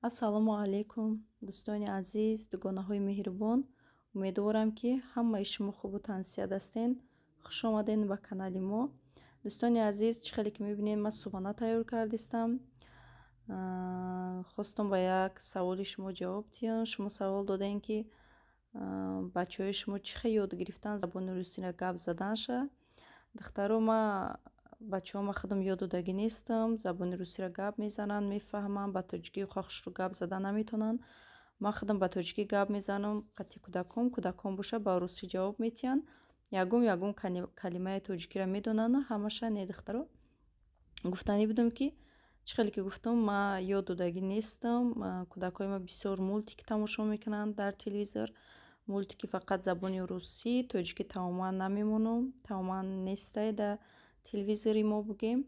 ассалому алайкум, дӯстони азиз, дугонаҳои меҳрубон. Умедворам, ки ҳамаи шумо хубу тансият ҳастен. Хуш омаден ба канали мо. Дӯстони азиз, чӣ хеле ки мебинед, ман субҳона тайёр кардистам. Хостам ба як саволи шумо ҷавоб диҳам. Шумо савол додем, ки бачаҳои шумо чӣ хеле ёд гирифтан забони русиро гап заданша. Духтаро, ман бачаҳома худам ёд додагӣ нестам. Забони русиро гап мезананд, мефаҳманд, ба тоҷикӣ хохшро гап задан наметавонанд. Ман худам ба тоҷикӣ гап мезанам. қати кӯдакон боша ба русӣ ҷавоб метиҳанд. Ягон калимаи тоҷикиро медонанд, ҳамаша не. Духтаро, гуфтанӣ будам, ки чӣ хеле ки гуфтам, ман ёд додагӣ нестам. Кӯдакҳои ман бисёр мультик тамошо мекунанд дар телевизор. Мультики фақат забони русӣ, тоҷикӣ тамоман намемонам. Тамоман нестай дар телевизори мо бугем.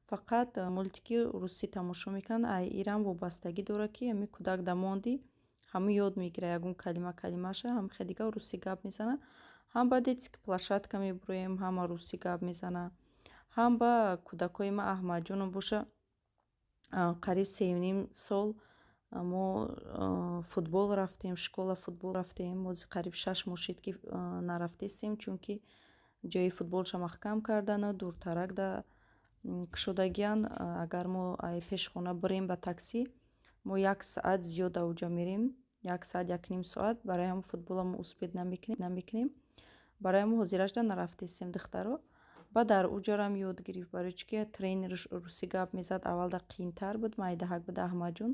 Фақат мультики русӣ тамошо мекунанд. Ай ирам вобастагӣ дорад, ки ами кӯдак дамонди ҳамин ёд мегира ягон калимаша, ҳамихе дигар русӣ гап мезанад. ҳам ба детски площадка мебуроем, ҳама русӣ гап мезанад. ҳам ба кӯдакҳои ман аҳмадҷоном боша, қариб 3.5 сол мо футбол рафтем, школа футбол рафтем. Мози қариб 6 моҳ шид, ки нарафтестем, чунки ҷои футболша маҳкам кардана, дуртарак да кушодагиян. Агар мо пешхона бирем ба такси, мо 1 соат зиёд дар оҷа мерем. 1 соат 1.5 соат барои ҳамн футбола мо успед намекунем. Барои ҳамн ҳозирашда нарафтестем. Духтаро ба дар оҷарам ёд гирифт, барои чӣ ки тренер русӣ гап мезад. Аввалда қиинтар буд. Майдаҳак буд Аҳмадҷон,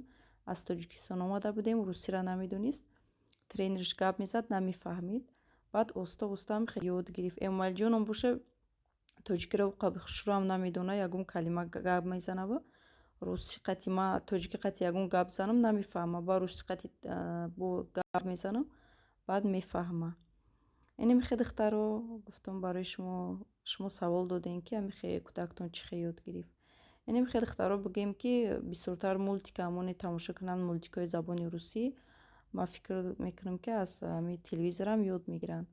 аз Тоҷикистон омада будем, русиро намедонист. Тренерш гап мезад, намефаҳмид. Баъд оста ёд гирифт. Эмомалиҷонам боша, тоҷикиро хушрӯам намедона, ягон калима гап мезанава. Русӣ қати ман тоҷикӣ қати ягон гап занам намефаҳма. Ба русӣ қати бо гап мезанам, баъд мефаҳма. Инемихе духтаро, гуфтам барои шумо савол додем, ки амихе кӯдактон чӣ хеле ёд гирифт. Инемихе духтаро, бигем, ки бисёртар мультика ҳамоне тамошо кунанд, мультикҳои забони русӣ. Ман фикр мекунам, ки аз телевизорам ёд мегиранд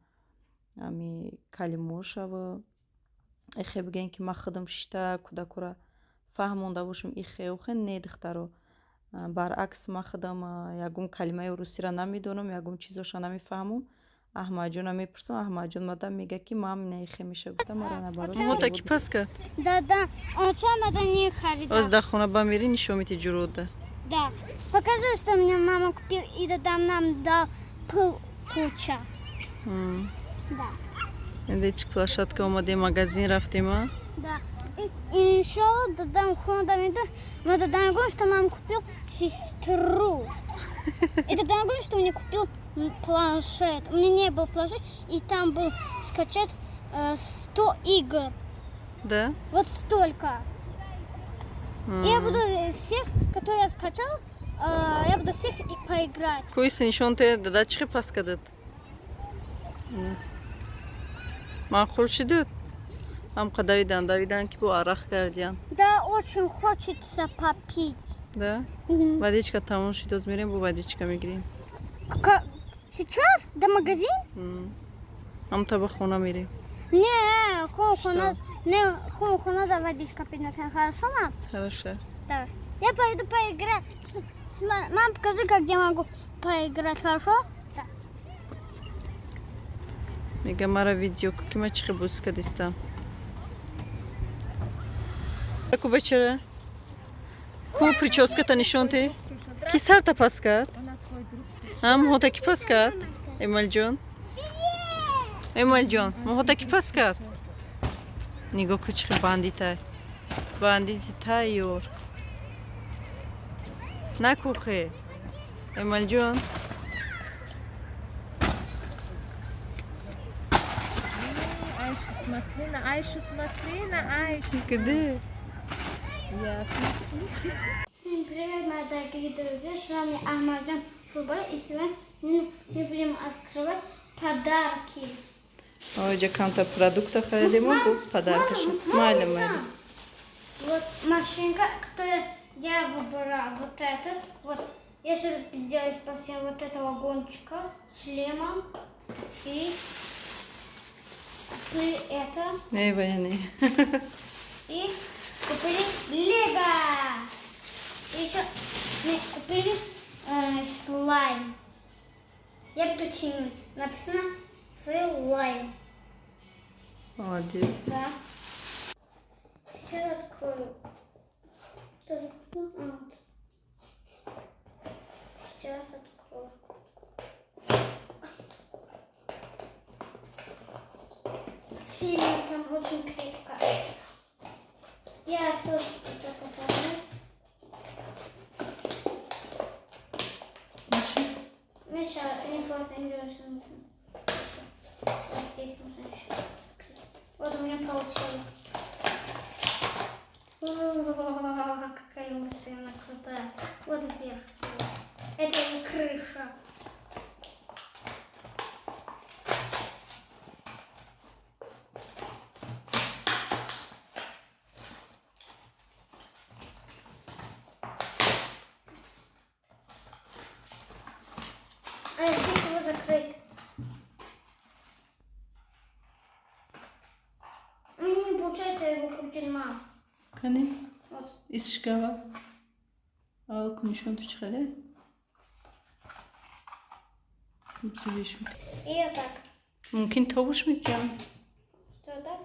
ами калимаошава. ихе бигем, ки ман худам шишта кӯдакҳоро фаҳмонда бошам. ихе охе не духтаро. Баръакс, ман худам ягон калимаи русиро намедонам, ягон чизоша намефаҳмам. Аҳмадҷонам мепурсам, Аҳмадҷон мада мега, ки мам не ихе меша. Гуфтам мара набарот. Моҳота ки пас кард? Да, он чамада не харидал. Оз да хона бамери нишон мити ҷурода. Да. Покажи, что мне мама купила, и там нам дал куча. Да. Детски площадка омадем, магазин рафтем, а? Да. И иншаллах, дадам хонда мы дадам, что нам купил сестру. Это дорогой, что мне купил планшет. У меня не был планшет, и там был скачать 100 игр. Да? Вот столько. Я буду всех, которые я скачал, я буду всех и поиграть. Куйси нишон те дада чихе пас кадад? Маъқул шидад? Амқа давидан ки бо арақ кардиян. Да, очень хочется попить. Да? Водичка тамом шид, оз мерем бо водичка мегирем. Сейчас? До магазин? Ҳамта ба хона мерем. Не, хона за водичка пить например. Хорошо, мам? Хорошо. Да. Я пойду поиграть. Мам, покажи, как я могу поиграть, хорошо? Да. Мега мара видео, ки ма чихе бӯс кадистам. Ку бечара? Ку прическата нишон те? Ки сарта пас кард? Моҳота ки пас кард? Эмомалиҷон? Эмомалиҷон, моҳота ки пас кард? Нигоҳ ку чихе бандитай. Бандити тайёр. Накухе. Эмомалиҷон? Смотри на Айшу. Где? Я смотрю. Всем привет, мои дорогие друзья. С вами Аҳмадҷон Футбол. И сегодня мы будем открывать подарки. Оҷа камта продукта харидем, бо подаркаша. Майли. Вот машинка, которую я выбрала. Вот этот. Вот. Я сейчас сделаю спасибо вот этого гонщика, шлема и это. Не, военный. И купили Лего. И еще Мы купили слайм. Я буду чинить. Написано слайм. Молодец. Да. Сейчас открою. Что закрою? Сейчас открою. Сильно там очень крепко. Я тоже так оформлю. Миша, не просто не нужно. Вот здесь нужно еще закрыть. Вот у меня получилось. О, какая машина крутая. Вот вверх. Это не крыша. А здесь его закрыть. Не получается его крутить мало. Hani Вот. iskava. Al konuşun tuşkale. Муцевиш. И я так. Мумкин тобуш метян. Что так?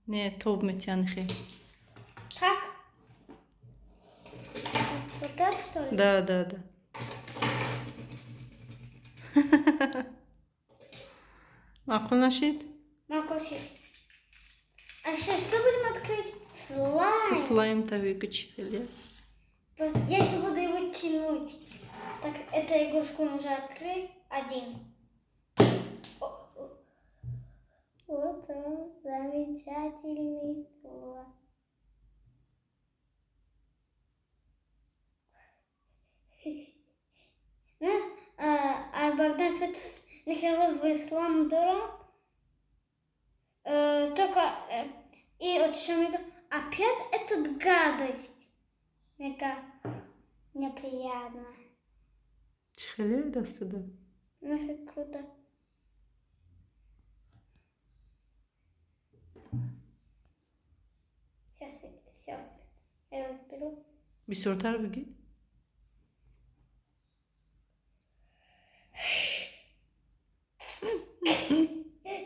Не, тоб метян хи. Так? Вот так что ли? Да, да, да. Макул нашид? Могу сесть. А сейчас что будем открыть? Слайм. Слайм тавы качели. Я еще буду его тянуть. Так, эту игрушку уже открыть. Один. Вот он, замечательный слайм. А Богдан нахерозовый слам дурак. Только и вот еще опять эта гадость. Мега неприятно. Чхеле дастада. Нафиг круто. Сейчас я его заберу. Bir sortar bugün.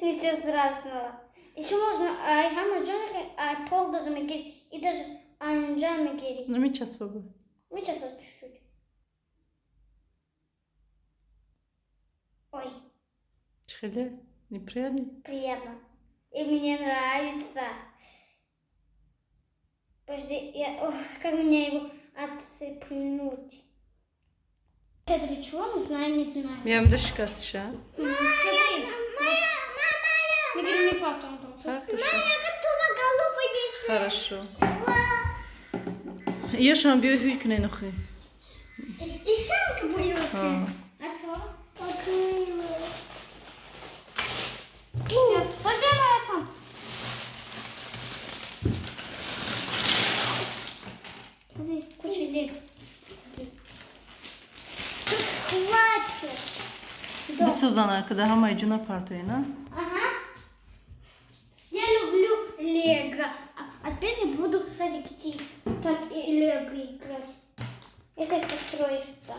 Ничего страшного. Еще можно Айхама Джонахи, Пол даже Мегири и даже Анджан Мегири. Ну, ми час баба. Мы сейчас вот чуть-чуть. Ой, Чхеле. Неприятный. приятно. И мне нравится. Подожди, как мне его отцепнуть? Это для чего нужно, я не знаю. Я вам даже кастша. Смотри. Мегири не потом. Хорошо. Я же вам бью хюкне нохи. И шамка будет. А. А что? Подавай сам. Смотри, куча лет. Хватит. Bir sözden arkada hamaycuna partoyuna. Ага. Я люблю Лего. А теперь я буду в садик идти там и Лего играть. Я сейчас построю что-то.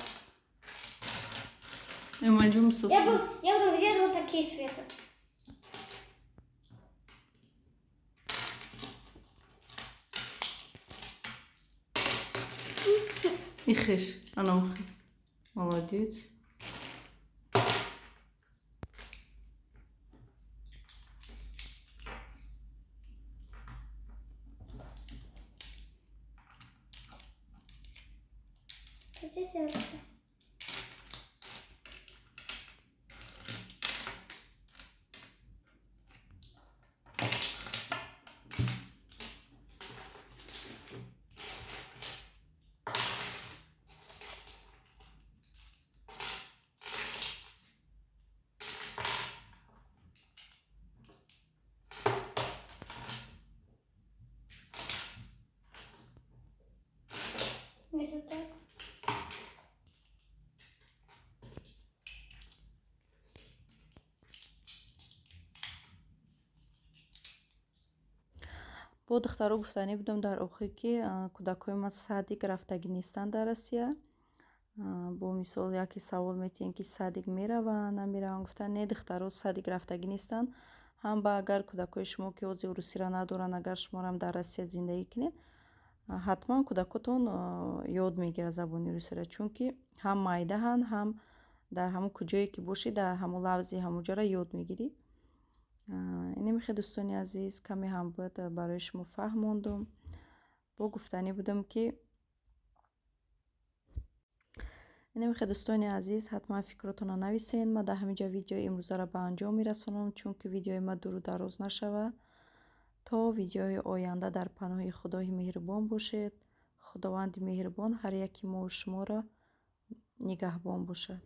Ömerciğim sus. Я буду делать вот такие светы. İxir. Anam. Молодец. Сейчас я это. Где-то так. бо духтаро гуфтанӣ будам дар охир ки кӯдакҳои ман садик рафтагӣ нестанд дар Россия. Бо мисол яке савол метиҳем ки садик мераванд намераванд, гуфтанд не, духтаро садик рафтагӣ нестанд. Ҳам ба агар кӯдакҳои шумо ки ҳозир русиро надоранд, агар шуморам дар Россия зиндагӣ кунед, ҳатман кӯдакотон ёд мегирад забони русиро, чунки ҳам майдаҳанд, ҳам дар ҳамон куҷое ки бошӣ, дар ҳамон лавзи ҳамонҷоро ёд мегирӣ. Инем хеле дӯстони азиз, каме ҳам бояд барои шумо фаҳмондум. Бо гуфтанӣ будам ки инем хеле дӯстони азиз, ҳатман фикротонро нависед. Ман дар ҳамин ҷо видеои имрӯзаро ба анҷом мерасонам, чунки видеои ман дуру дароз нашавад. То видеои оянда дар паноҳи Худои меҳрубон бошед. Худованди меҳрубон ҳар яки мо шуморо нигаҳбон бошад.